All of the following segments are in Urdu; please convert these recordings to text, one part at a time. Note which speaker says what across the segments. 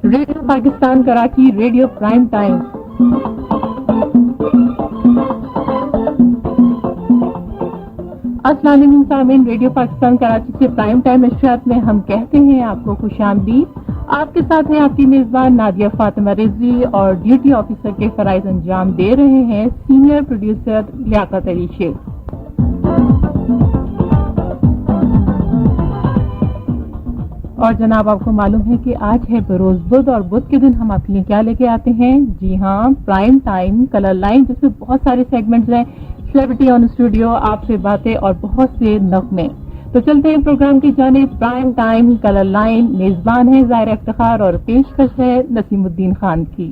Speaker 1: Radio Pakistan Karachi, radio prime time. السلام علیکم سامعین، ریڈیو پاکستان کراچی سے پرائم ٹائم اشاعت میں ہم کہتے ہیں آپ کو خوش آمدید۔ آپ کے ساتھ ہیں آپ کی میزبان نادیہ فاطمہ رضوی اور ڈیوٹی آفیسر کے فرائض انجام دے رہے ہیں سینئر پروڈیوسر لیاقت علی شیخ۔ اور جناب آپ کو معلوم ہے کہ آج ہے بروز بدھ، اور بدھ کے دن ہم آپ کے لیے کیا لے کے آتے ہیں؟ جی ہاں، پرائم ٹائم کلر لائن، جس میں بہت سارے سیگمنٹس ہیں، سیلیبریٹی آن اسٹوڈیو، آپ سے باتیں اور بہت سے نغمے۔ تو چلتے ہیں پروگرام کی جانب۔ پرائم ٹائم کلر لائن، میزبان ہے ظاہرہ افتخار اور پیشکش ہے نسیم الدین خان کی۔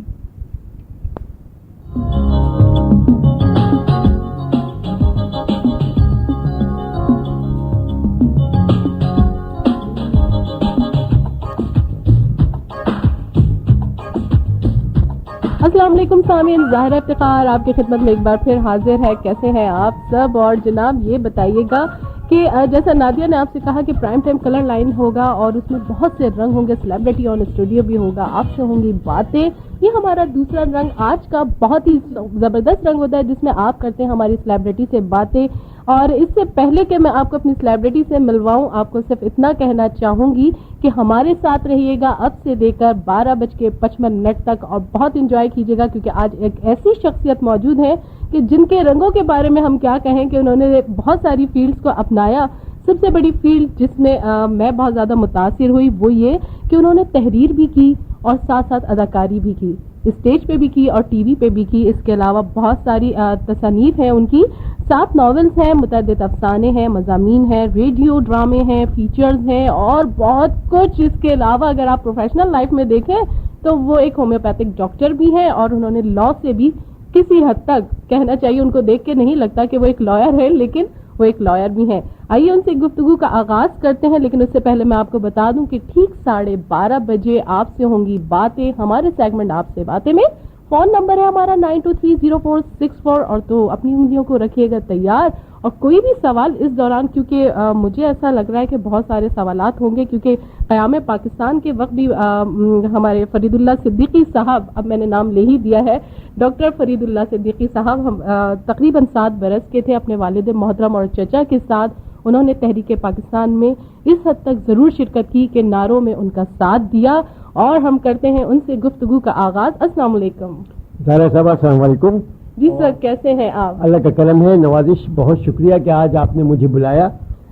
Speaker 1: السلام علیکم سامعین، ظاہرہ افتخار آپ کی خدمت میں ایک بار پھر حاضر ہے۔ کیسے ہیں آپ سب؟ اور جناب یہ بتائیے گا کہ جیسا نادیہ نے آپ سے کہا کہ پرائم ٹائم کلر لائن ہوگا اور اس میں بہت سے رنگ ہوں گے، سیلیبریٹی آن اسٹوڈیو بھی ہوگا، آپ سے ہوں گی باتیں۔ یہ ہمارا دوسرا رنگ آج کا بہت ہی زبردست رنگ ہوتا ہے، جس میں آپ کرتے ہیں ہماری سیلیبریٹی سے باتیں۔ اور اس سے پہلے کہ میں آپ کو اپنی سیلیبریٹی سے ملواؤں، آپ کو صرف اتنا کہنا چاہوں گی کہ ہمارے ساتھ رہیے گا اب سے لے کر 12:55 تک، اور بہت انجوائے کیجیے گا، کیونکہ آج ایک ایسی شخصیت موجود ہے کہ جن کے رنگوں کے بارے میں ہم کیا کہیں کہ انہوں نے بہت ساری فیلڈز کو اپنایا۔ سب سے بڑی فیلڈ جس میں میں بہت زیادہ متاثر ہوئی وہ یہ کہ انہوں نے تحریر بھی کی اور ساتھ ساتھ اداکاری بھی کی، اسٹیج پہ بھی کی اور ٹی وی پہ بھی کی۔ اس کے علاوہ بہت ساری تصانیف ہیں ان کی، 7 ناولز ہیں، متعدد افسانے ہیں، مضامین ہیں، ریڈیو ڈرامے ہیں، فیچرز ہیں اور بہت کچھ۔ اس کے علاوہ اگر آپ پروفیشنل لائف میں دیکھیں تو وہ ایک ہومیوپیتھک ڈاکٹر بھی ہیں، اور انہوں نے لا سے بھی کسی حد تک کہنا چاہیے، ان کو دیکھ کے نہیں لگتا کہ وہ ایک لائر ہے، لیکن وہ ایک لائر بھی ہیں۔ آئیے ان سے گفتگو کا آغاز کرتے ہیں، لیکن اس سے پہلے میں آپ کو بتا دوں کہ ٹھیک 12:30 بجے آپ سے ہوں گی باتیں، ہمارے سیگمنٹ آپ سے باتیں میں۔ فون نمبر ہے ہمارا 923046 اور تو اپنی انگلیوں کو رکھیے گا تیار، اور کوئی بھی سوال اس دوران، کیونکہ مجھے ایسا لگ رہا ہے کہ بہت سارے سوالات ہوں گے، کیونکہ قیام پاکستان کے وقت بھی ہمارے فرید اللہ صدیقی صاحب، اب میں نے نام لے ہی دیا ہے، ڈاکٹر فرید اللہ صدیقی صاحب تقریباً 7 برس کے تھے، اپنے والد محترم اور چچا کے ساتھ انہوں نے تحریک پاکستان میں اس حد تک ضرور شرکت کی کہ نعروں میں ان کا ساتھ دیا، اور ہم کرتے ہیں ان سے گفتگو کا آغاز۔ السلام علیکم
Speaker 2: زہرا صاحب۔ السلام علیکم
Speaker 1: جی سر، کیسے ہیں آپ؟
Speaker 2: اللہ کا کرم ہے، نوازش، بہت شکریہ کہ آج آپ نے مجھے بلایا،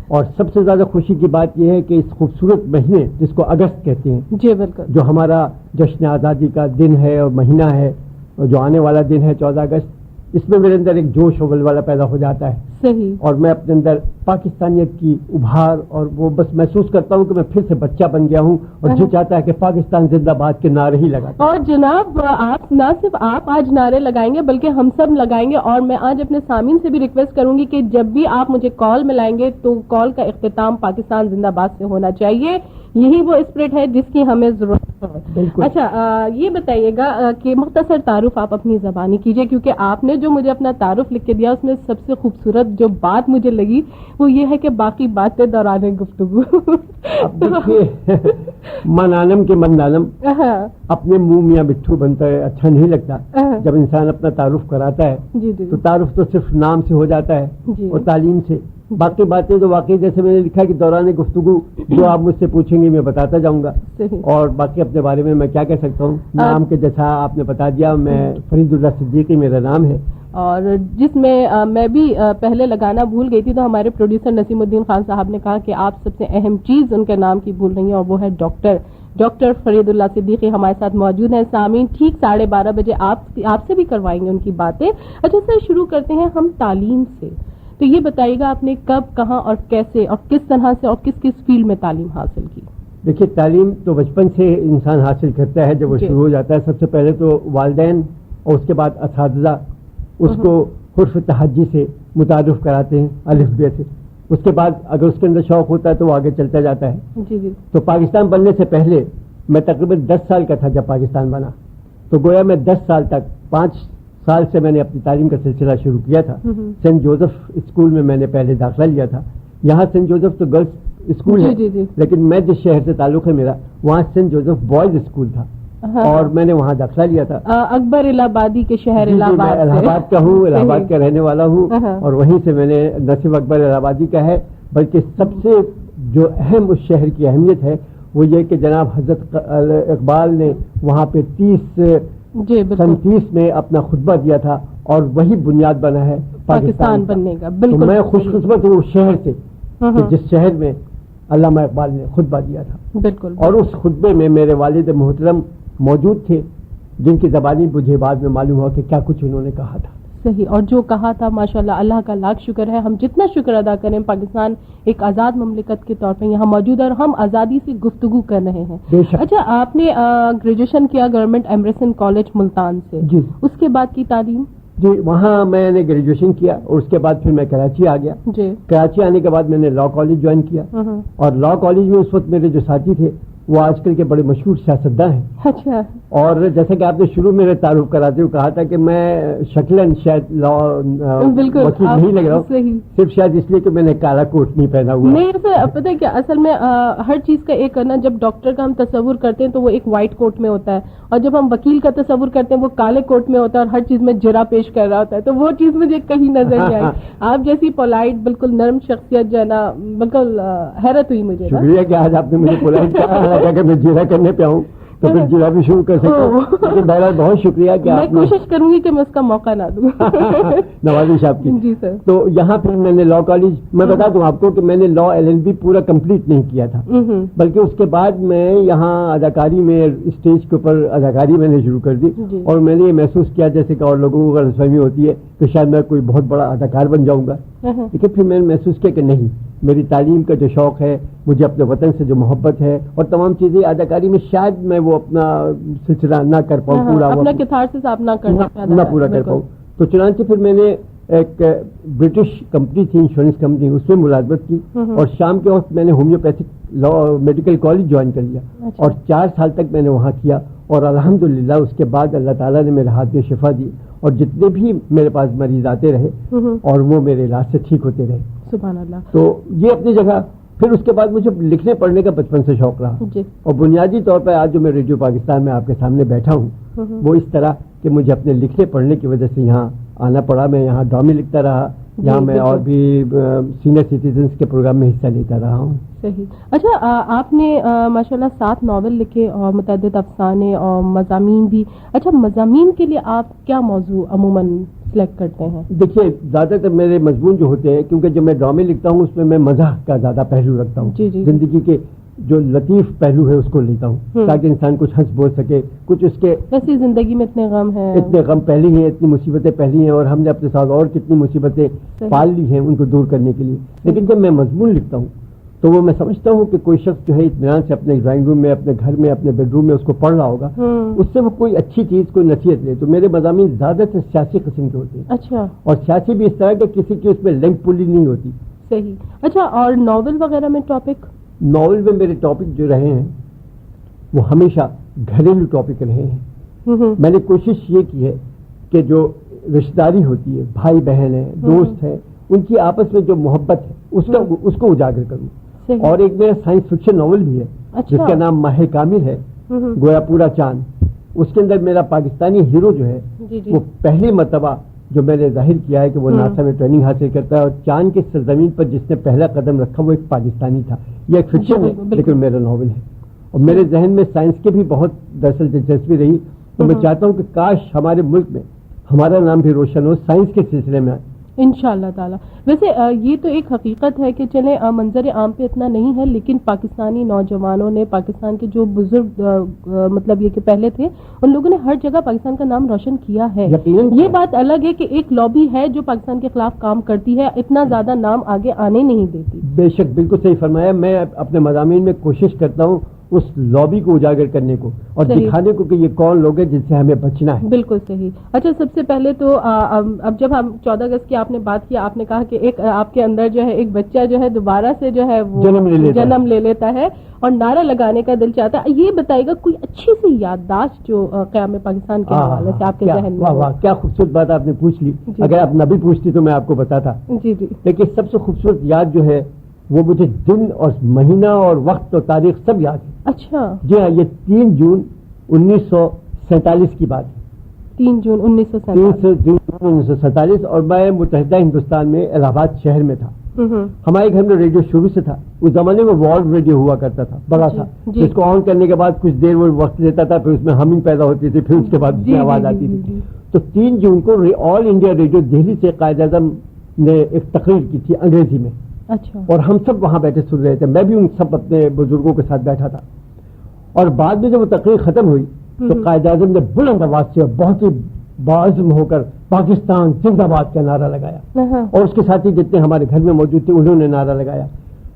Speaker 2: اور سب سے زیادہ خوشی کی بات یہ ہے کہ اس خوبصورت مہینے جس کو اگست کہتے ہیں،
Speaker 1: جی بالکل،
Speaker 2: جو ہمارا جشن آزادی کا دن ہے اور مہینہ ہے، اور جو آنے والا دن ہے 14 اگست، اس میں میرے اندر ایک جوش و ولولہ پیدا ہو جاتا ہے،
Speaker 1: صحیح،
Speaker 2: اور میں اپنے اندر پاکستانیت کی ابھار، اور وہ بس محسوس کرتا ہوں کہ میں پھر سے بچہ بن گیا ہوں، اور جو چاہتا ہے کہ پاکستان زندہ باد کے نعرے ہی لگاتا ہے۔
Speaker 1: اور جناب آپ نہ صرف آپ آج نعرے لگائیں گے بلکہ ہم سب لگائیں گے، اور میں آج اپنے سامعین سے بھی ریکویسٹ کروں گی کہ جب بھی آپ مجھے کال ملائیں گے تو کال کا اختتام پاکستان زندہ باد سے ہونا چاہیے۔ یہی وہ اسپرٹ ہے جس کی ہمیں ضرورت ہے۔ اچھا، یہ بتائیے گا کہ مختصر تعارف آپ اپنی زبانی کیجئے، کیونکہ آپ نے جو مجھے اپنا تعارف لکھ کے دیا اس میں سب سے خوبصورت جو بات مجھے لگی وہ یہ ہے کہ باقی باتیں دوران گفتگو۔
Speaker 2: اب دیکھیے، من عالم کے من عالم، اپنے منہ میاں بٹھو بنتا ہے، اچھا نہیں لگتا جب انسان اپنا تعارف کراتا ہے، تو تعارف تو صرف نام سے ہو جاتا ہے اور تعلیم سے، باقی باتیں تو واقعی جیسے میں نے لکھا کہ دوران گفتگو جو آپ مجھ سے پوچھیں گے میں بتاتا جاؤں گا، اور باقی اپنے بارے میں کیا کہہ سکتا ہوں، نام کے جیسا آپ نے بتا دیا، میں فرید اللہ صدیقی میرا نام ہے،
Speaker 1: اور جس میں بھی پہلے لگانا بھول گئی تھی، تو ہمارے پروڈیوسر نسیم الدین خان صاحب نے کہا کہ آپ سب سے اہم چیز ان کے نام کی بھول رہی ہیں، اور وہ ہے ڈاکٹر فرید اللہ صدیقی ہمارے ساتھ موجود ہیں۔ سامعین، ٹھیک 12:30 بجے آپ سے بھی کروائیں گے ان کی باتیں۔ اچھا سر، شروع کرتے ہیں ہم تعلیم سے۔ تو یہ بتائیے گا آپ نے کب، کہاں اور کیسے اور کس طرح سے اور کس فیلڈ میں تعلیم حاصل کی؟
Speaker 2: دیکھیے، تعلیم تو بچپن سے انسان حاصل کرتا ہے جب وہ شروع ہو جاتا ہے۔ سب سے پہلے تو والدین اور اس کے بعد اساتذہ اس کو حرف تہجی سے متعارف کراتے ہیں، الف ب سے، اس کے بعد اگر اس کے اندر شوق ہوتا ہے تو وہ آگے چلتا جاتا ہے۔ تو پاکستان بننے سے پہلے میں تقریباً 10 سال کا تھا جب پاکستان بنا، تو گویا میں 10 سال تک 5 سال سے میں نے اپنی تعلیم کا سلسلہ شروع کیا تھا۔ سینٹ جوزف اسکول میں نے پہلے داخلہ لیا تھا۔ یہاں سینٹ جوزف تو گرلز اسکول ہے, لیکن میں جس شہر سے تعلق ہے میرا, وہاں سینٹ جوزف بوائز اسکول تھا, اور میں نے وہاں داخلہ لیا تھا.
Speaker 1: اکبر الہ آبادی کے شہر الہ
Speaker 2: آباد کا ہوں, الہ آباد کا رہنے والا ہوں, اور وہیں سے میں نے نہ صرف اکبر الہ آبادی کا ہے, بلکہ سب سے جو اہم اس شہر کی اہمیت ہے وہ یہ کہ جناب حضرت اقبال نے وہاں پہ 30 میں اپنا خطبہ دیا تھا, اور وہی بنیاد بنا ہے پاکستان بننے کا. بالکل میں خوش قسمت ہوں اس شہر سے کہ جس شہر میں علامہ اقبال نے خطبہ دیا تھا. بالکل. اور اس خطبے میں میرے والد محترم موجود تھے, جن کی زبانی مجھے بعد میں معلوم ہوا کہ کیا کچھ انہوں نے کہا تھا.
Speaker 1: صحیح, اور جو کہا تھا ماشاءاللہ اللہ کا لاکھ شکر ہے. ہم جتنا شکر ادا کریں, پاکستان ایک آزاد مملکت کے طور پر یہاں موجود ہے اور ہم آزادی سے گفتگو کر رہے ہیں. اچھا, آپ نے گریجویشن کیا گورنمنٹ ایمرسن کالج ملتان سے, جی, اس کے بعد کی تعلیم؟
Speaker 2: جی, وہاں میں نے گریجویشن کیا, اور اس کے بعد پھر میں کراچی آ گیا. جی, کراچی آنے کے بعد میں نے لا کالج جوائن کیا, اور لا کالج میں اس وقت میرے جو ساتھی تھے وہ آج کل کے بڑے مشہور سیاستداں ہیں. اچھا. اور جیسے کہ آپ نے شروع میں تعارف کراتے ہوئے کہا تھا کہ میں شکلاً شاید لا وکیل نہیں لگ رہا ہوں, صرف شاید اس لیے کہ میں نے کالا کوٹ نہیں پہنا ہوا.
Speaker 1: نہیں, پتہ ہے کیا, اصل میں ہر چیز کا ایک نا, جب ڈاکٹر کا ہم تصور کرتے ہیں تو وہ ایک وائٹ کوٹ میں ہوتا ہے, اور جب ہم وکیل کا تصور کرتے ہیں وہ کالے کوٹ میں ہوتا ہے اور ہر چیز میں جرا پیش کر رہا ہوتا ہے. تو وہ چیز مجھے کہیں نظر نہیں آئی. آپ جیسی پولائٹ بالکل نرم شخصیت جو ہے نا, بالکل حیرت ہوئی مجھے.
Speaker 2: شکریہ کہ آج آپ نے مجھے پولائٹ کہا, اگر میں جرا کرنے پہ آؤں تو پھر جرا بھی شروع کر سکتا ہوں. لیکن بہرحال بہت شکریہ کہ
Speaker 1: میں کوشش کروں گی کہ میں اس کا موقع نہ دوں.
Speaker 2: نوازش آپ کی. جی سر. تو یہاں پھر میں نے لا کالج, میں بتا دوں آپ کو کہ میں نے لا LLB پورا کمپلیٹ نہیں کیا تھا, بلکہ اس کے بعد میں یہاں اداکاری میں اسٹیج کے اوپر اداکاری میں نے شروع کر دی, اور میں نے یہ محسوس کیا جیسے کہ اور لوگوں کو غلط فہمی ہوتی ہے کہ شاید میں کوئی بہت بڑا اداکار بن جاؤں گا. لیکن پھر میں نے محسوس کیا کہ نہیں, میری تعلیم کا جو شوق ہے, مجھے اپنے وطن سے جو محبت ہے, اور تمام چیزیں اداکاری میں شاید میں وہ اپنا سلسلہ نہ کر پاؤں, پورا
Speaker 1: اپنا کتھارسس آپ نہ
Speaker 2: پورا کر پاؤں. تو چنانچہ پھر میں نے ایک برٹش کمپنی تھی, انشورنس کمپنی, اس میں ملازمت کی, اور شام کے وقت میں نے ہومیوپیتھک لا میڈیکل کالج جوائن کر لیا, اور 4 سال تک میں نے وہاں کیا, اور الحمدللہ اس کے بعد اللہ تعالیٰ نے میرے ہاتھ میں شفا دی, اور جتنے بھی میرے پاس مریض آتے رہے اور وہ میرے علاج سے ٹھیک ہوتے رہے.
Speaker 1: سبحان اللہ.
Speaker 2: تو یہ اپنی جگہ. پھر اس کے بعد مجھے لکھنے پڑھنے کا بچپن سے شوق رہا, اور بنیادی طور پر آج جو میں ریڈیو پاکستان میں آپ کے سامنے بیٹھا ہوں وہ اس طرح کہ مجھے اپنے لکھنے پڑھنے کی وجہ سے یہاں آنا پڑا. میں یہاں ڈرامے لکھتا رہا, یہاں میں اور بھی سینئر سٹیزنز کے پروگرام میں حصہ لیتا رہا ہوں.
Speaker 1: صحیح. اچھا, آپ نے ماشاءاللہ 7 ناول لکھے اور متعدد افسانے اور مضامین بھی. اچھا, مضامین کے لیے آپ کیا موضوع عموماً سلیکٹ کرتے ہیں؟
Speaker 2: دیکھیے, زیادہ تر میرے مضمون جو ہوتے ہیں, کیونکہ جب میں ڈرامے لکھتا ہوں اس میں مزاح کا زیادہ پہلو رکھتا ہوں. زندگی کے جو لطیف پہلو ہے اس کو لیتا ہوں تاکہ انسان کچھ ہنس بول سکے. کچھ اس کے
Speaker 1: ویسی زندگی میں اتنے غم ہیں,
Speaker 2: اتنے غم پہلی ہیں, اتنی مصیبتیں پہلی ہیں, اور ہم نے اپنے ساتھ اور کتنی مصیبتیں پال لی ہیں ان کو دور کرنے کے لیے. لیکن جب میں مضمون لکھتا ہوں تو وہ میں سمجھتا ہوں کہ کوئی شخص جو ہے اطمینان سے اپنے ڈرائنگ روم میں, اپنے گھر میں, اپنے بیڈ روم میں اس کو پڑھ رہا ہوگا, اس سے وہ کوئی اچھی چیز, کوئی نصیحت لے. تو میرے مضامین زیادہ تر سیاسی قسم کے ہوتے ہیں. اچھا. اور سیاسی بھی اس طرح کہ کسی کی اس میں لنک پلی نہیں ہوتی.
Speaker 1: صحیح. اچھا, اور ناول وغیرہ میں ٹاپک؟
Speaker 2: ناول میں میرے ٹاپک جو رہے ہیں وہ ہمیشہ گھریلو ٹاپک رہے ہیں. میں نے کوشش یہ کی ہے کہ جو رشتہ داری ہوتی ہے, بھائی بہن ہے, دوست ہے, ان کی آپس میں جو محبت ہے اس کو اجاگر کروں. اور ایک میرا سائنس فکشن ناول بھی ہے جس کا نام ماہ کامل ہے, گویا پورا چاند. اس کے اندر میرا پاکستانی ہیرو جو ہے وہ پہلی مرتبہ جو میں نے ظاہر کیا ہے کہ وہ ناسا میں ٹریننگ حاصل کرتا ہے, اور چاند کی سرزمین پر جس نے پہلا قدم رکھا وہ ایک پاکستانی تھا. یہ ایک فکشن ہے لیکن میرا ناول ہے, اور میرے ذہن میں سائنس کی بھی بہت دراصل دلچسپی رہی. تو میں چاہتا ہوں کہ کاش ہمارے ملک میں ہمارا نام بھی روشن ہو سائنس کے سلسلے میں.
Speaker 1: انشاءاللہ تعالی. ویسے یہ تو ایک حقیقت ہے کہ چلے منظر عام پہ اتنا نہیں ہے, لیکن پاکستانی نوجوانوں نے, پاکستان کے جو بزرگ مطلب یہ کہ پہلے تھے, ان لوگوں نے ہر جگہ پاکستان کا نام روشن کیا ہے. یہ بات الگ ہے کہ ایک لابی ہے جو پاکستان کے خلاف کام کرتی ہے, اتنا زیادہ نام آگے آنے نہیں دیتی.
Speaker 2: بے شک, بالکل صحیح فرمایا. میں اپنے مضامین میں کوشش کرتا ہوں اس لابی کو اجاگر کرنے کو اور دکھانے کو کہ یہ کون لوگ ہیں جن سے ہمیں بچنا ہے.
Speaker 1: بالکل صحیح. اچھا, سب سے پہلے تو اب جب ہم 14 اگست کی آپ نے بات کی, آپ نے کہا کہ ایک آپ کے اندر جو ہے ایک بچہ جو ہے دوبارہ سے جو ہے وہ جنم لے لیتا ہے اور نعرہ لگانے کا دل چاہتا ہے. یہ بتائے گا کوئی اچھی سی یادداشت جو قیام پاکستان کے حوالے سے آپ کے ذہن میں؟
Speaker 2: واہ, کیا خوبصورت بات آپ نے پوچھ لی. اگر آپ نہ بھی پوچھتی تو میں آپ کو بتاتا.
Speaker 1: جی جی.
Speaker 2: لیکن سب سے خوبصورت یاد جو ہے وہ مجھے دن اور مہینہ اور وقت اور تاریخ سب یاد ہے.
Speaker 1: اچھا
Speaker 2: جی ہاں, یہ 3 جون 1947 کی بات ہے.
Speaker 1: 3 جون
Speaker 2: 1947 اور میں متحدہ ہندوستان میں الہ آباد شہر میں تھا. ہمارے گھر میں ریڈیو شروع سے تھا. اس زمانے میں والو ریڈیو ہوا کرتا تھا, بڑا تھا, جس کو آن کرنے کے بعد کچھ دیر وہ وقت لیتا تھا, پھر اس میں ہمنگ پیدا ہوتی تھی, پھر اس کے بعد اس میں آواز آتی تھی. تو 3 جون کو آل انڈیا ریڈیو دہلی سے قائد اعظم نے ایک تقریر کی تھی انگریزی میں.
Speaker 1: اچھا.
Speaker 2: اور ہم سب وہاں بیٹھے سن رہے تھے. میں بھی ان سب اپنے بزرگوں کے ساتھ بیٹھا تھا. اور بعد میں جب وہ تقریر ختم ہوئی تو قائد اعظم نے بلند آواز سے بہت ہی باعزم ہو کر پاکستان زندہ باد کا نعرہ لگایا, اور اس کے ساتھی جتنے ہمارے گھر میں موجود تھے انہوں نے نعرہ لگایا.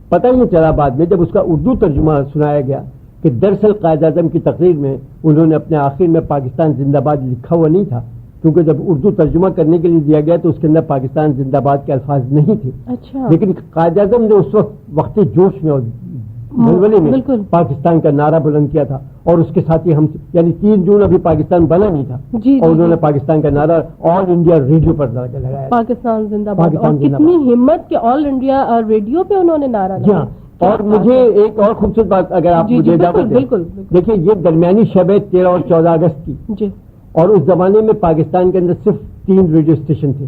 Speaker 2: پتہ ہی نہیں چلا بعد میں جب اس کا اردو ترجمہ سنایا گیا کہ دراصل قائد اعظم کی تقریر میں انہوں نے اپنے آخر میں پاکستان زندہ باد لکھا ہوا نہیں تھا, کیونکہ جب اردو ترجمہ کرنے کے لیے دیا گیا تو اس کے اندر پاکستان زندہ باد کے الفاظ نہیں تھے.
Speaker 1: اچھا. لیکن
Speaker 2: لیکن قائد اعظم نے اس وقت جوش میں اور بلبلے میں پاکستان کا نعرہ بلند کیا تھا, اور اس کے ساتھ ہی ہم یعنی 3 جون ابھی پاکستان بنا نہیں تھا, اور انہوں نے پاکستان کا نعرہ آل انڈیا ریڈیو پر لگایا,
Speaker 1: پاکستان زندہ باد. اور کتنی ہمت کہ آل انڈیا ریڈیو پہ انہوں نے نعرہ لگایا.
Speaker 2: اور مجھے ایک اور خوبصورت بات اگر آپ مجھے اجازت دیں, دیکھیے یہ درمیانی شب ہے 13 اور 14 اگست کی, اور اس زمانے میں پاکستان کے اندر صرف 3 ریڈیو اسٹیشن تھے,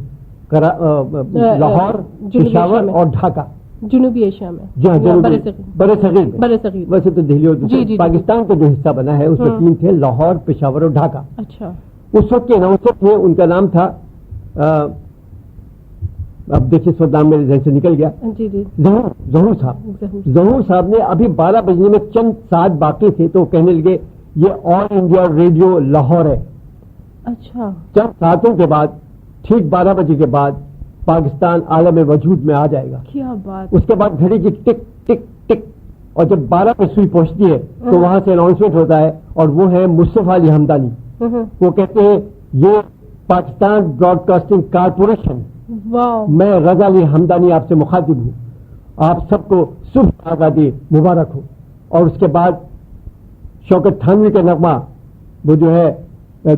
Speaker 2: لاہور, پشاور اور ڈھاکہ,
Speaker 1: جنوبی ایشیا میں.
Speaker 2: جی ہاں, برے صغیر میں. ویسے تو دہلی اور پاکستان کا جو حصہ بنا ہے اس میں 3 تھے, لاہور, پشاور اور ڈھاکہ.
Speaker 1: اچھا. اس
Speaker 2: وقت کے اناؤنسر تھے, ان کا نام تھا, اب دیکھیے اس وقت نام میرے ذہن سے نکل گیا, ظہور صاحب. ظہور صاحب نے ابھی 12 بجنے میں چند ساعت باقی تھے تو کہنے لگے یہ آل انڈیا ریڈیو لاہور ہے.
Speaker 1: اچھا.
Speaker 2: چند ساعتوں کے بعد ٹھیک 12 بجے کے بعد پاکستان عالم وجود میں آ جائے گا.
Speaker 1: کیا بات. اس
Speaker 2: کے بعد گھڑی کی ٹک ٹک ٹک, اور جب 12 پہ سوئی پہنچتی ہے تو وہاں سے اناؤنسمنٹ ہوتا ہے, اور وہ ہے مصطفیٰ علی ہمدانی. وہ کہتے ہیں یہ پاکستان براڈ کاسٹنگ کارپوریشن, میں رضا علی ہمدانی آپ سے مخاطب ہوں, آپ سب کو صبح آزادی مبارک ہو. اور اس کے بعد شوکت تھانوی کا نغمہ وہ جو ہے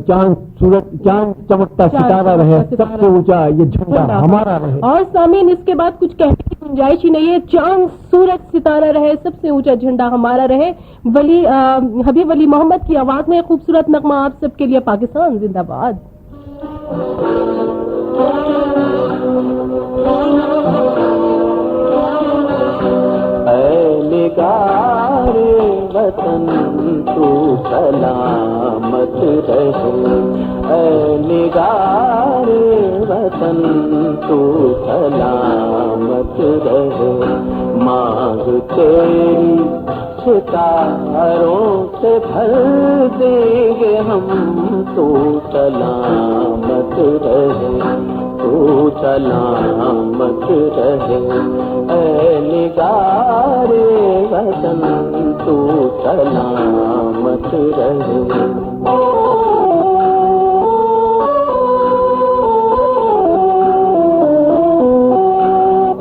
Speaker 2: چاند چمکتا ستارہ رہے, سب سے اونچا یہ جھنڈا ہمارا رہے.
Speaker 1: اور سامعین اس کے بعد کچھ کہنے کی گنجائش ہی نہیں ہے, چاند سورج ستارہ رہے, سب سے اونچا جھنڈا ہمارا رہے. حبیب ولی محمد کی آواز میں خوبصورت نغمہ آپ سب کے لیے, پاکستان زندہ باد.
Speaker 3: اے نگار وطن تو سلامت رہے, اے نگار وطن تو سلامت رہے. مانگ تیری ستاروں سے بھر دیں گے ہم, تو سلامت رہے, تو سلامت رہے. اے نگار وطن تو سلامت رہے.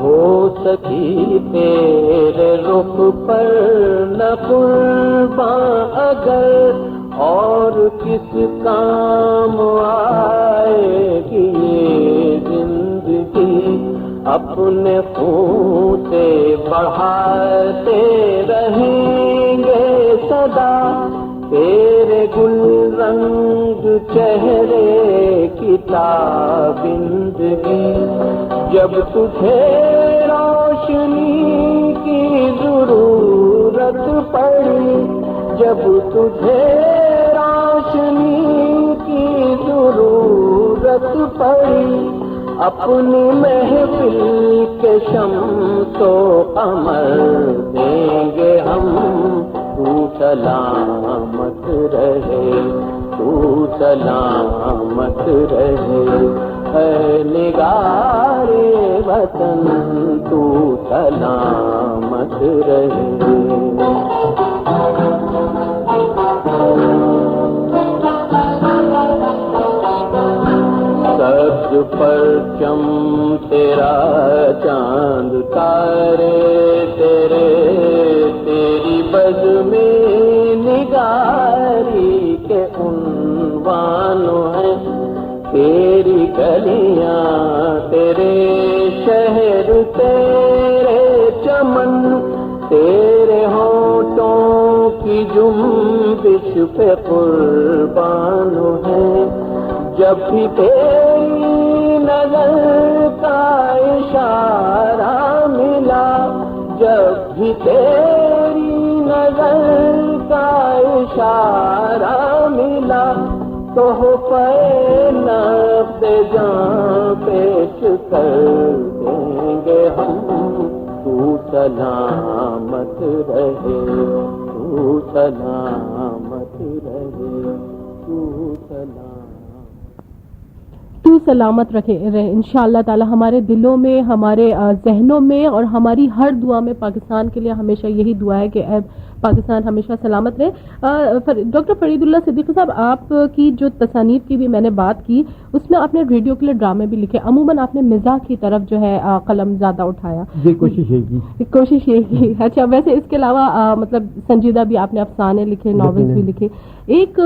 Speaker 3: ہو سکی تیرے رخ پر نہ قرباں اگر, اور کس کام آئے گی یہ زندگی. اپنے خون سے بڑھاتے رہیں گے صدا تیرے گل رنگ چہرے کی تابندگی. جب تجھے روشنی کی ضرورت پڑی, جب تجھے روشنی کی ضرورت پڑی, اپنی محفل کے شمس و قمر دیں گے ہم, تو سلامت رہے, تو سلامت رہے. اے نگار وطن تو سلامت رہے. سبز پرچم تیرا, چاند تارے تیرے, تیری بز میں نگاری کے عنوان ہیں. تیری گلیاں تیرے شہر تیرے چمن جنبش پہ قربان ہیں. جب بھی تیری نظر کا اشارہ ملا، جب بھی تیری نظر کا اشارہ ملا، تحفہ نقد جاں پیش کر دیں گے ہم. تو سلامت رہے، تو سلامت رہے، تو سلامت.
Speaker 1: تو سلامت رہے انشاءاللہ تعالی. ہمارے دلوں میں، ہمارے ذہنوں میں اور ہماری ہر دعا میں پاکستان کے لیے ہمیشہ یہی دعا ہے کہ اے پاکستان ہمیشہ سلامت رہے. ڈاکٹر فرید اللہ صدیقی صاحب، آپ کی جو تصانیف کی بھی میں نے بات کی، اس میں آپ نے ریڈیو کے لیے ڈرامے بھی لکھے. عموماً آپ نے مزاح کی طرف جو ہے قلم زیادہ اٹھایا.
Speaker 2: جی، کوشش یہ کی.
Speaker 1: اچھا، ویسے اس کے علاوہ مطلب سنجیدہ بھی آپ نے افسانے لکھے، ناولز بھی لکھے. ایک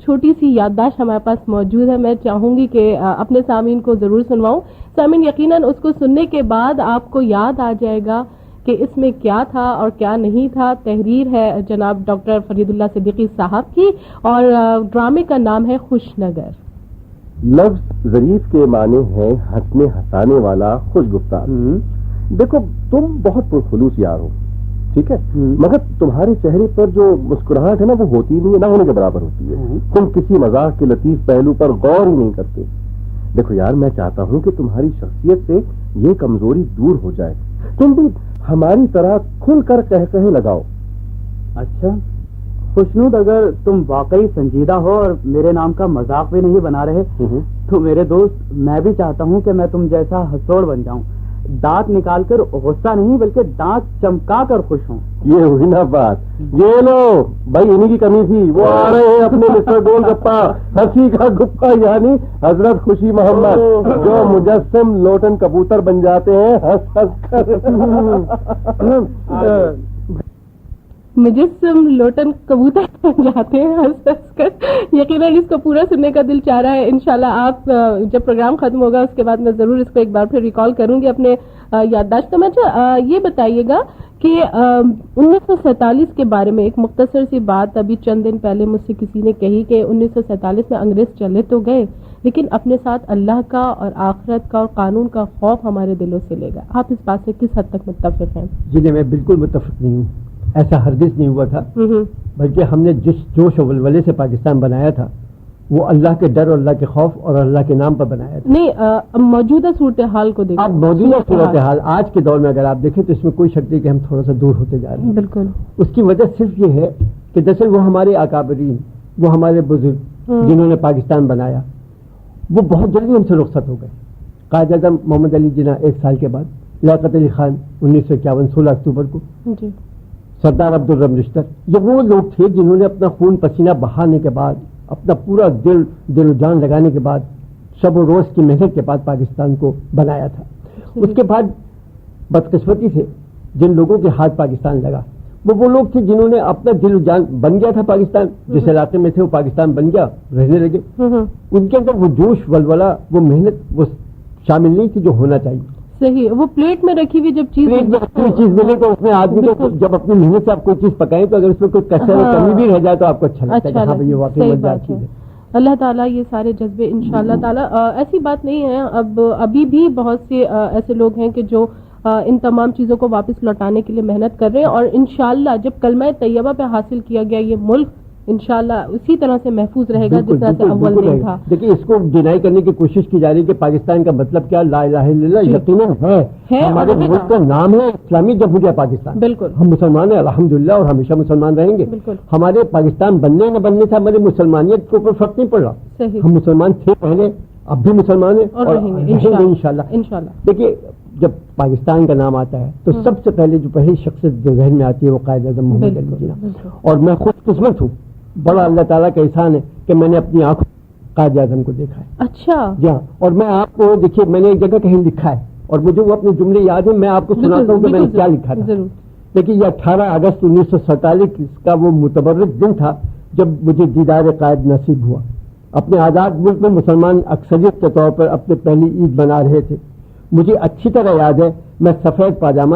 Speaker 1: چھوٹی سی یادداشت ہمارے پاس موجود ہے، میں چاہوں گی کہ اپنے سامعین کو ضرور سنواؤں. سامعین یقیناً اس کو سننے کے بعد آپ کو یاد آ جائے گا کہ اس میں کیا تھا اور کیا نہیں تھا. تحریر ہے جناب ڈاکٹر فرید اللہ صدیقی صاحب کی اور ڈرامے کا نام ہے خوش نگر.
Speaker 4: لفظ ظریف کے معنی ہے ہنسنے ہنسانے والا، خوش گفتار. دیکھو تم بہت پرخلوص یار ہو، ٹھیک ہے، مگر تمہارے چہرے پر جو مسکراہٹ ہے نا وہ ہوتی نہیں ہے، نہ ہونے کے برابر ہوتی ہے. تم کسی مزاح کے لطیف پہلو پر غور ہی نہیں کرتے. دیکھو یار، میں چاہتا ہوں کہ تمہاری شخصیت سے یہ کمزوری دور ہو جائے. تم بھی ہماری طرح کھل کر کہے لگاؤ.
Speaker 5: اچھا خوشنود، اگر تم واقعی سنجیدہ ہو اور میرے نام کا مذاق بھی نہیں بنا رہے تو میرے دوست، میں بھی چاہتا ہوں کہ میں تم جیسا ہسوڑ بن جاؤں، دانت نکال کر غصہ نہیں بلکہ دانت چمکا کر خوش ہوں.
Speaker 4: یہ ہوئی نا بات. یہ لو بھائی، انہی کی کمی تھی. وہ آ رہے ہیں اپنے مسٹر گول گپا، ہنسی کا گپا، یعنی حضرت خوشی محمد، جو مجسم لوٹن کبوتر بن جاتے ہیں ہنس ہنس کر.
Speaker 1: مجسم لوٹن کبوتر بن جاتے ہیں ہنس ہنس کر. یقیناً اس کو پورا سننے کا دل چاہ رہا ہے. انشاءاللہ آپ جب پروگرام ختم ہوگا اس کے بعد میں ضرور اس کو ایک بار پھر ریکال کروں گی اپنے یادداشت میں. اچھا یہ بتائیے گا کہ 1947 کے بارے میں ایک مختصر سی بات ابھی چند دن پہلے مجھ سے کسی نے کہی کہ 1947 میں انگریز چلے تو گئے لیکن اپنے ساتھ اللہ کا اور آخرت کا اور قانون کا خوف ہمارے دلوں سے لے گا. آپ اس بات سے کس حد تک متفق ہیں؟
Speaker 2: جی نہیں، میں بالکل متفق نہیں ہوں. ایسا ہرگز نہیں ہوا تھا، بلکہ ہم نے جس جوش و ولولے سے پاکستان بنایا تھا وہ اللہ کے ڈر اور اللہ کے خوف اور اللہ کے نام پر بنایا تھا.
Speaker 1: نہیں، موجودہ صورتحال کو دیکھیں.
Speaker 2: آپ موجودہ صورتحال آج کے دور میں اگر آپ دیکھیں تو اس میں کوئی شک نہیں کہ ہم تھوڑا سا دور ہوتے جا رہے ہیں.
Speaker 1: بالکل.
Speaker 2: اس کی وجہ صرف یہ ہے کہ جیسے وہ ہمارے اکابرین، وہ ہمارے بزرگ جنہوں نے پاکستان بنایا، وہ بہت جلدی ہم سے رخصت ہو گئے. قائد اعظم محمد علی جناح 1 سال کے بعد، لیاقت علی خان 1951 16 اکتوبر کو،
Speaker 1: جی،
Speaker 2: سردار عبدالرحمن رشتر، یہ وہ لوگ تھے جنہوں نے اپنا خون پسینہ بہانے کے بعد، اپنا پورا دل و جان لگانے کے بعد، شب و روز کی محنت کے بعد پاکستان کو بنایا تھا. اس کے بعد بدقسمتی سے جن لوگوں کے ہاتھ پاکستان لگا وہ لوگ تھے جنہوں نے اپنا دل و جان، بن گیا تھا پاکستان، جس علاقے میں تھے وہ پاکستان بن گیا، رہنے لگے. ان کے اندر وہ جوش ولولہ، وہ محنت وہ شامل نہیں تھی جو ہونا چاہیے.
Speaker 1: صحیح. وہ پلیٹ میں رکھی ہوئی جب چیز
Speaker 2: ملے تو اس میں آدمی کو جب اپنی محنت سے آپ کوئی چیز پکائیں تو اگر اس میں کوئی کثر اور کمی بھی رہ جائے تو آپ کو اچھا لگتا ہے. ہاں بھائی، یہ واقعی مزیدار چیز ہے.
Speaker 1: اللہ تعالیٰ یہ سارے جذبے انشاءاللہ تعالیٰ، ایسی بات نہیں ہے. ابھی بھی بہت سے ایسے لوگ ہیں کہ جو ان تمام چیزوں کو واپس لوٹانے کے لیے محنت کر رہے ہیں اور انشاءاللہ جب کلمہ طیبہ پہ حاصل کیا گیا یہ ملک انشاءاللہ اسی طرح سے محفوظ رہے گا جس طرح سے اول دن تھا.
Speaker 2: دیکھیے، اس کو ڈینائی کرنے کی کوشش کی جا رہی ہے کہ پاکستان کا مطلب کیا، لا الہ الا اللہ یقیناً ہے. ہمارے ملک کا نام ہے اسلامی جمہوریہ پاکستان. بالکل، ہم مسلمان ہیں الحمدللہ اور ہمیشہ مسلمان رہیں گے. بالکل، ہمارے پاکستان بننے نہ بننے سے ہماری مسلمانیت کے اوپر فرق نہیں پڑ رہا. ہم مسلمان تھے پہلے، اب بھی مسلمان ہیں اور رہیں گے انشاءاللہ. دیکھیے، جب پاکستان کا نام آتا ہے تو سب سے پہلے جو پہلی شخصیت جو ذہن میں آتی ہے وہ قائد اعظم محمد علی جناح. اور میں خوش قسمت ہوں، بڑا اللہ تعالیٰ کا احسان ہے کہ میں نے اپنی آنکھوں قائد اعظم کو دیکھا ہے.
Speaker 1: اچھا
Speaker 2: جی ہاں. اور میں آپ کو دیکھیے، میں نے ایک جگہ کہیں لکھا ہے اور مجھے وہ اپنے جملے یاد ہیں، میں آپ کو سناتا ہوں کہ میں نے کیا لکھا تھا. دیکھیے، یہ 18 اگست 1947 کا وہ متبرک دن تھا جب مجھے دیدار قائد نصیب ہوا. اپنے آزاد ملک میں مسلمان اکثریت کے طور پر اپنے پہلی عید بنا رہے تھے. مجھے اچھی طرح یاد ہے، میں سفید پاجامہ،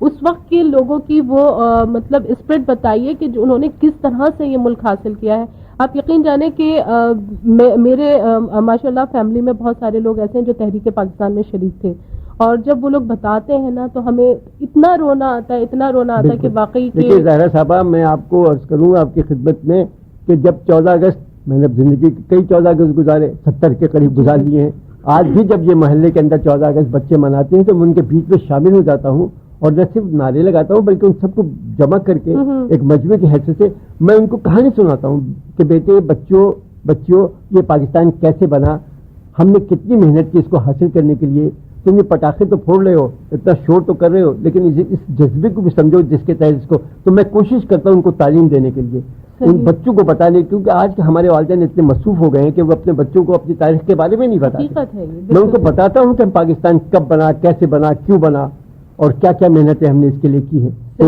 Speaker 1: اس وقت کے لوگوں کی وہ مطلب اسپرٹ بتائیے کہ جو انہوں نے کس طرح سے یہ ملک حاصل کیا ہے. آپ یقین جانیں کہ میرے ماشاء اللہ فیملی میں بہت سارے لوگ ایسے ہیں جو تحریک پاکستان میں شریک تھے, اور جب وہ لوگ بتاتے ہیں نا تو ہمیں اتنا رونا آتا ہے کہ واقعی.
Speaker 2: دیکھیے زہرا صاحبہ, میں آپ کو عرض کروں آپ کی خدمت میں کہ جب 14 اگست میں نے زندگی کے کئی 14 اگست گزارے, 70 کے قریب گزار لیے ہیں. آج بھی جب یہ محلے کے اندر 14 اگست بچے مناتے ہیں تو میں ان کے بیچ میں شامل ہو جاتا ہوں, اور نہ صرف نعرے لگاتا ہوں بلکہ ان سب کو جمع کر کے ایک مجموعے کی حیثیت سے میں ان کو کہانی سناتا ہوں کہ بیٹے بچیوں یہ پاکستان کیسے بنا, ہم نے کتنی محنت کی اس کو حاصل کرنے کے لیے. تم یہ پٹاخے تو پھوڑ رہے ہو, اتنا شور تو کر رہے ہو, لیکن اس جذبے کو بھی سمجھو جس کے تحت اس کو. تو میں کوشش کرتا ہوں ان کو تعلیم دینے کے لیے, ان بچوں کو بتانے, کیونکہ آج کے ہمارے والدین اتنے مصروف ہو گئے ہیں کہ وہ اپنے بچوں کو اپنی تاریخ کے بارے میں نہیں بتاتے. میں ان کو بتاتا ہوں کہ پاکستان کب بنا, کیسے بنا, کیوں بنا, اور کیا کیا محنتیں ہم نے اس کے لیے کی ہیں. تو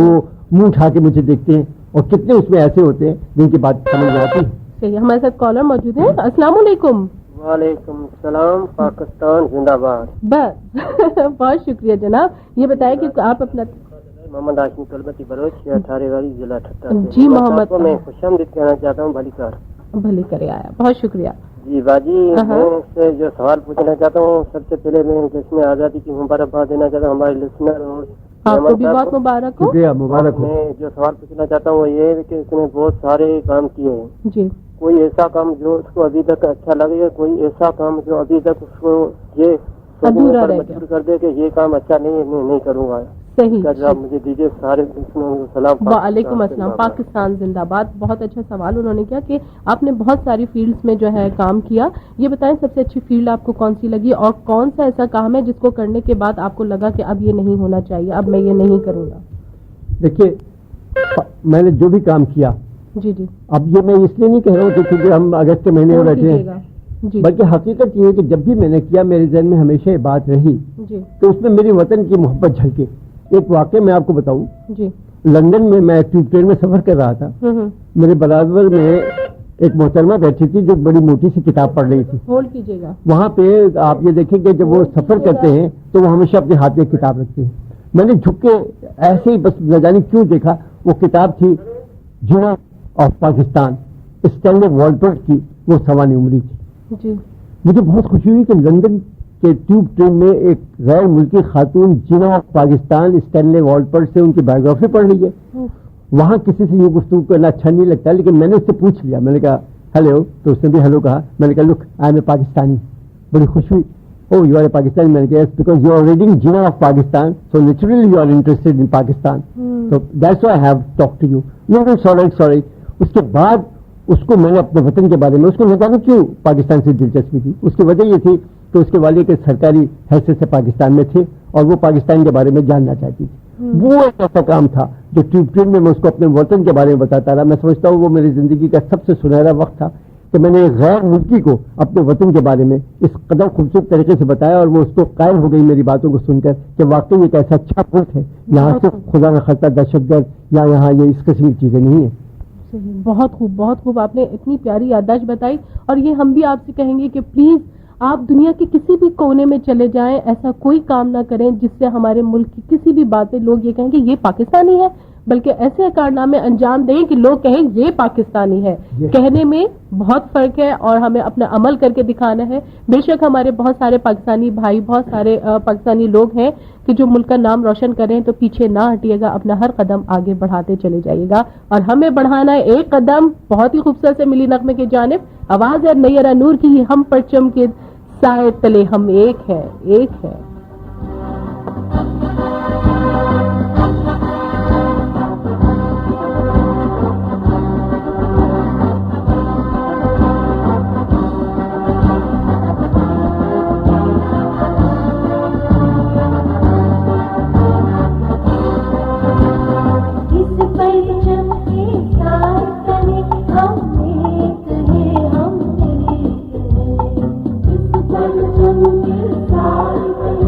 Speaker 2: منہ اٹھا کے مجھے دیکھتے ہیں, اور کتنے اس میں ایسے ہوتے ہیں جن کی بات سمجھ میں آتی ہے.
Speaker 1: ہمارے ساتھ کالر موجود ہے. السلام علیکم.
Speaker 3: وعلیکم السلام. پاکستان زندہ باد.
Speaker 1: بس بہت شکریہ جناب. یہ بتائیں کہ آپ اپنا.
Speaker 3: محمد ہاشمی طلبتی بلوچ, 18 والی ضلع ٹھٹہ.
Speaker 1: جی محمد,
Speaker 3: میں خوش آمدید کہنا چاہتا ہوں.
Speaker 1: بھلی کرے آیا, بہت شکریہ.
Speaker 3: جی باجی, میں سے جو سوال پوچھنا چاہتا ہوں, سب سے پہلے میں جشن آزادی کی مبارکباد دینا چاہتا ہوں ہمارے لسنر, اور
Speaker 1: آپ کو بھی بہت مبارک ہو.
Speaker 2: مبارک ہو.
Speaker 3: میں جو سوال پوچھنا چاہتا ہوں وہ یہ ہے کہ اس نے بہت سارے کام کیے ہیں.
Speaker 1: جی.
Speaker 3: کوئی ایسا کام جو اس کو ابھی تک اچھا لگے, کوئی ایسا کام جو ابھی تک اس کو یہ مجبور کر دے کہ یہ کام اچھا نہیں کروں گا.
Speaker 1: صحیح.
Speaker 3: مجھے دیجیے سارے سلام.
Speaker 1: وعلیکم السلام. پاکستان زندہ باد. بہت اچھا سوال انہوں نے کیا کہ آپ نے بہت ساری فیلڈز میں جو ہے کام کیا. یہ بتائیں سب سے اچھی فیلڈ آپ کو کون سی لگی, اور کون سا ایسا کام ہے جس کو کرنے کے بعد آپ کو لگا کہ اب یہ نہیں ہونا چاہیے, اب میں یہ نہیں کروں گا.
Speaker 2: دیکھیے میں نے جو بھی کام کیا,
Speaker 1: جی جی,
Speaker 2: اب یہ میں اس لیے نہیں کہہ رہا ہوں کیونکہ ہم اگست کے مہینے میں بیٹھے ہیں, بلکہ حقیقت یہ ہے کہ جب بھی میں نے کیا میرے ذہن میں ہمیشہ یہ بات رہی کہ اس میں میری وطن کی محبت جھلکے. ایک واقعہ میں آپ کو بتاؤں. لندن میں میں ٹیوب ٹرین میں سفر کر رہا تھا, میرے برابر میں ایک محترمہ بیٹھی تھی جو بڑی موٹی سی کتاب پڑھ رہی تھی.
Speaker 1: ہولڈ کیجیے گا.
Speaker 2: وہاں پہ آپ یہ دیکھیں کہ جب وہ سفر کرتے ہیں تو وہ ہمیشہ اپنے ہاتھ میں کتاب رکھتے ہیں. میں نے جھک کے ایسے ہی بس نہ جانے کیوں دیکھا, وہ کتاب تھی جناح آف پاکستان, اسٹینلے والپرٹ کی, وہ سوانح عمری تھی. مجھے بہت خوشی ہوئی کہ لندن کہ ٹیوب ٹرین میں ایک غیر ملکی خاتون جناح آف پاکستان اسٹینلے والپرٹ سے ان کی بایوگرافی پڑھ رہی ہے. وہاں کسی سے یہ گفتگو کرنا اچھا نہیں لگتا, لیکن میں نے اس سے پوچھ لیا. میں نے کہا ہیلو, تو اس نے بھی ہیلو کہا. میں نے کہا لک آئی ایم اے پاکستانی. بڑی خوش ہوئی. Oh you are a Pakistani. میں نے کہا yes, because you are reading Jinnah of Pakistan, so naturally you are interested in Pakistan, so that's why I have talk to you. No sorry. اس کے بعد اس کو میں نے اپنے وطن کے بارے میں, اس کو نہ جانا کیوں پاکستان سے دلچسپی تھی. اس کی وجہ یہ تھی کہ اس کے والد کے سرکاری حیثیت سے پاکستان میں تھے اور وہ پاکستان کے بارے میں جاننا چاہتی تھی. وہ ایک ایسا کام تھا جو ٹیوب ٹرین میں اس کو اپنے وطن کے بارے میں بتاتا رہا. میں سمجھتا ہوں وہ میری زندگی کا سب سے سنہرا وقت تھا کہ میں نے ایک غیر ملکی کو اپنے وطن کے بارے میں اس قدر خوبصورت طریقے سے بتایا, اور وہ اس کو قائل ہو گئی میری باتوں کو سن کر کہ واقعی ایک ایسا اچھا ملک ہے, یہاں سے خدا نہ خاصہ دہشت گرد یا یہاں یہ اس قسم کی چیزیں نہیں ہیں.
Speaker 1: بہت خوب, بہت خوب. آپ نے اتنی پیاری یادداشت بتائی, اور یہ ہم بھی آپ سے کہیں گے کہ پلیز آپ دنیا کے کسی بھی کونے میں چلے جائیں, ایسا کوئی کام نہ کریں جس سے ہمارے ملک کی کسی بھی بات پہ لوگ یہ کہیں کہ یہ پاکستانی ہے, بلکہ ایسے کارنامے انجام دیں کہ لوگ کہیں یہ پاکستانی ہے. کہنے میں بہت فرق ہے اور ہمیں اپنا عمل کر کے دکھانا ہے. بے شک ہمارے بہت سارے پاکستانی بھائی, بہت سارے پاکستانی لوگ ہیں کہ جو ملک کا نام روشن کریں, تو پیچھے نہ ہٹیے گا, اپنا ہر قدم آگے بڑھاتے چلے جائیے گا. اور ہمیں بڑھانا ہے ایک قدم بہت ہی خوبصورت سے ملی نغمے کی جانب. آواز ہے نیرہ نور کی, ہم پرچم کے سائے تلے ہم ایک ہے.
Speaker 6: Thank you.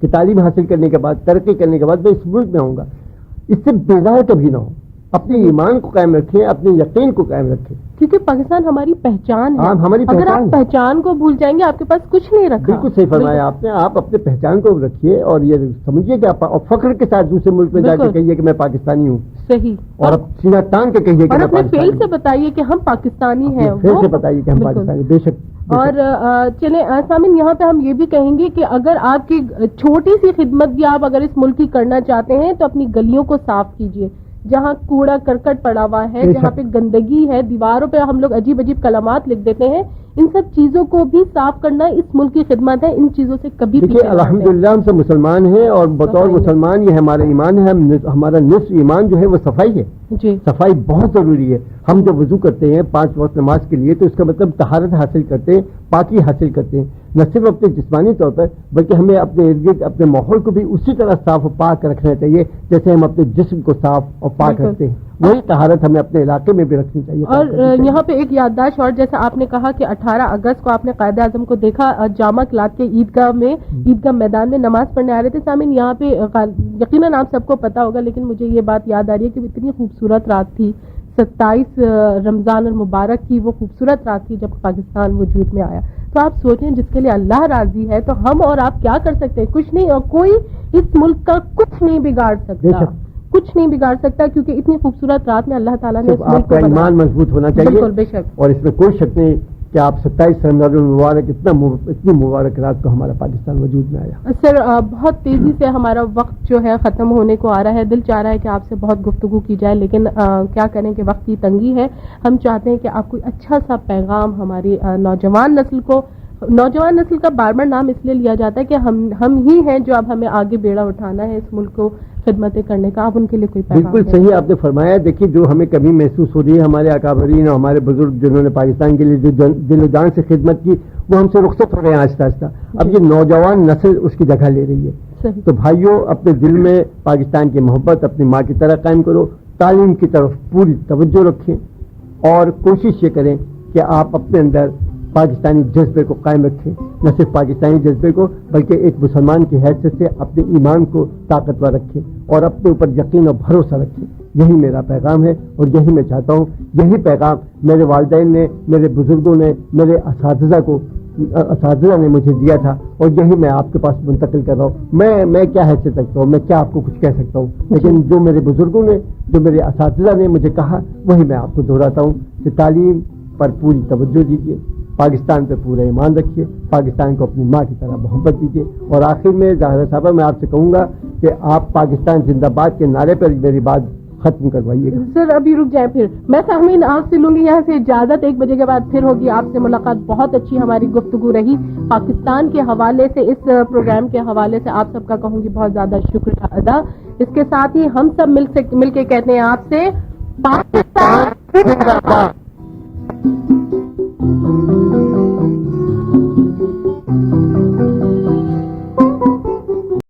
Speaker 2: کہ تعلیم حاصل کرنے کے بعد ترقی کرنے کے بعد میں اس ملک میں آؤں گا. اس سے بیزار کبھی نہ ہو. اپنے ایمان کو قائم رکھیں, اپنے یقین کو قائم رکھیں,
Speaker 1: کیونکہ پاکستان ہماری پہچان ہے.
Speaker 2: ہماری
Speaker 1: اگر آپ پہچان کو بھول جائیں گے آپ کے پاس کچھ نہیں رکھا.
Speaker 2: بالکل صحیح فرمایا آپ نے. آپ اپنے پہچان کو رکھیے اور یہ سمجھیے کہ آپ فخر کے ساتھ دوسرے ملک میں جا کے کہیے کہ میں پاکستانی ہوں.
Speaker 1: صحیح.
Speaker 2: اور اب سینہ تان کے کہیے کہ
Speaker 1: اپنے فیل سے بتائیے کہ ہم پاکستانی ہیں.
Speaker 2: فیل سے بتائیے کہ ہم پاکستانی. بے شک.
Speaker 1: اور چلیں سامعین, یہاں پہ ہم یہ بھی کہیں گے کہ اگر آپ کی چھوٹی سی خدمت بھی آپ اگر اس ملک کی کرنا چاہتے ہیں تو اپنی گلیوں کو صاف کیجیے. جہاں کوڑا کرکٹ پڑا ہوا ہے, جہاں پہ گندگی ہے, دیواروں پہ ہم لوگ عجیب عجیب کلمات لکھ دیتے ہیں, ان سب چیزوں کو بھی صاف کرنا اس ملک کی خدمت ہے. ان چیزوں سے کبھی
Speaker 2: دیکھیے الحمدللہ ہم سب مسلمان ہیں اور بطور مسلمان یہ ہمارا ایمان ہے. ہمارا نصف ایمان جو ہے وہ صفائی ہے. صفائی بہت ضروری ہے. ہم جب وضو کرتے ہیں 5 وقت نماز کے لیے تو اس کا مطلب طہارت حاصل کرتے ہیں, پاکی حاصل کرتے ہیں, نہ صرف اپنے جسمانی طور پر بلکہ ہمیں اپنے ارد گرد اپنے ماحول کو بھی اسی طرح صاف و پاک رکھنا چاہیے جیسے ہم اپنے جسم کو صاف اور پاک رکھتے ہیں. وہی طہارت ہمیں اپنے علاقے میں بھی رکھنی چاہیے.
Speaker 1: اور یہاں پہ ایک یادداشت اور, جیسے آپ نے کہا کہ 18 اگست کو آپ نے قائد اعظم کو دیکھا جامع کلات کے عیدگاہ میدان میں نماز پڑھنے آ رہے تھے. سامعین یہاں پہ یقیناً آپ سب کو پتا ہوگا لیکن مجھے یہ بات یاد آ رہی ہے کہ اتنی خوبصورت رات تھی 27 رمضان المبارک کی. وہ خوبصورت رات تھی جب پاکستان وجود میں آیا. تو آپ سوچیں جس کے لیے اللہ راضی ہے تو ہم اور آپ کیا کر سکتے ہیں؟ کچھ نہیں. اور کوئی اس ملک کا کچھ نہیں بگاڑ سکتا, کچھ نہیں بگاڑ سکتا, کیونکہ اتنی خوبصورت رات میں اللہ تعالیٰ نے
Speaker 2: آپ کا ایمان مضبوط ہونا چاہیے.
Speaker 1: بالکل بے شک.
Speaker 2: اور اس میں کوئی شک نہیں کہ آپ 27 رمضان المبارک اتنی مبارک رات کو ہمارا پاکستان وجود میں آیا.
Speaker 1: سر بہت تیزی سے ہمارا وقت جو ہے ختم ہونے کو آ رہا ہے. دل چاہ رہا ہے کہ آپ سے بہت گفتگو کی جائے لیکن کیا کریں کہ وقت کی تنگی ہے. ہم چاہتے ہیں کہ آپ کوئی اچھا سا پیغام ہماری نوجوان نسل کا بار بار نام اس لیے لیا جاتا ہے کہ ہم ہی ہیں جو اب ہمیں آگے بیڑا اٹھانا ہے اس ملک کو خدمتیں کرنے کا. آپ ان کے لیے کوئی پیغام؟
Speaker 2: بالکل صحیح آپ نے فرمایا. دیکھیے جو ہمیں کمی محسوس ہو رہی ہے ہمارے اکابرین اور ہمارے بزرگ جنہوں نے پاکستان کے لیے جو دل و جان سے خدمت کی وہ ہم سے رخصت ہو رہے ہیں آہستہ آہستہ. اب یہ نوجوان نسل اس کی جگہ لے رہی ہے. تو بھائیوں اپنے دل میں پاکستان کی محبت اپنی ماں کی طرح قائم کرو. تعلیم کی طرف پوری توجہ رکھیں اور کوشش یہ کریں کہ آپ اپنے اندر پاکستانی جذبے کو قائم رکھیں. نہ صرف پاکستانی جذبے کو بلکہ ایک مسلمان کی حیثیت سے اپنے ایمان کو طاقتور رکھیں اور اپنے اوپر یقین اور بھروسہ رکھیں. یہی میرا پیغام ہے اور یہی میں چاہتا ہوں. یہی پیغام میرے والدین نے, میرے بزرگوں نے, میرے اساتذہ نے مجھے دیا تھا اور یہی میں آپ کے پاس منتقل کر رہا ہوں. میں کیا حیثیت رکھتا ہوں, میں کیا آپ کو کچھ کہہ سکتا ہوں, لیکن جو میرے بزرگوں نے, جو میرے اساتذہ نے مجھے کہا وہی میں آپ کو دہراتا ہوں کہ تعلیم پر پوری توجہ دیجیے, پاکستان پہ پورا ایمان رکھیے, پاکستان کو اپنی ماں کی طرح محبت دیجیے. اور آخر میں ظاہرہ صاحبہ میں آپ سے کہوں گا کہ آپ پاکستان زندہ باد کے نعرے پر میری بات ختم کروائیے گا.
Speaker 1: سر ابھی رک جائیں, پھر میں سامعین آپ سے لوں گی یہاں سے اجازت. 1 بجے کے بعد پھر ہوگی آپ سے ملاقات. بہت اچھی ہماری گفتگو رہی پاکستان کے حوالے سے, اس پروگرام کے حوالے سے آپ سب کا کہوں گی بہت زیادہ شکریہ ادا. اس کے ساتھ ہی ہم سب مل کے کہتے ہیں آپ سے پاکستان.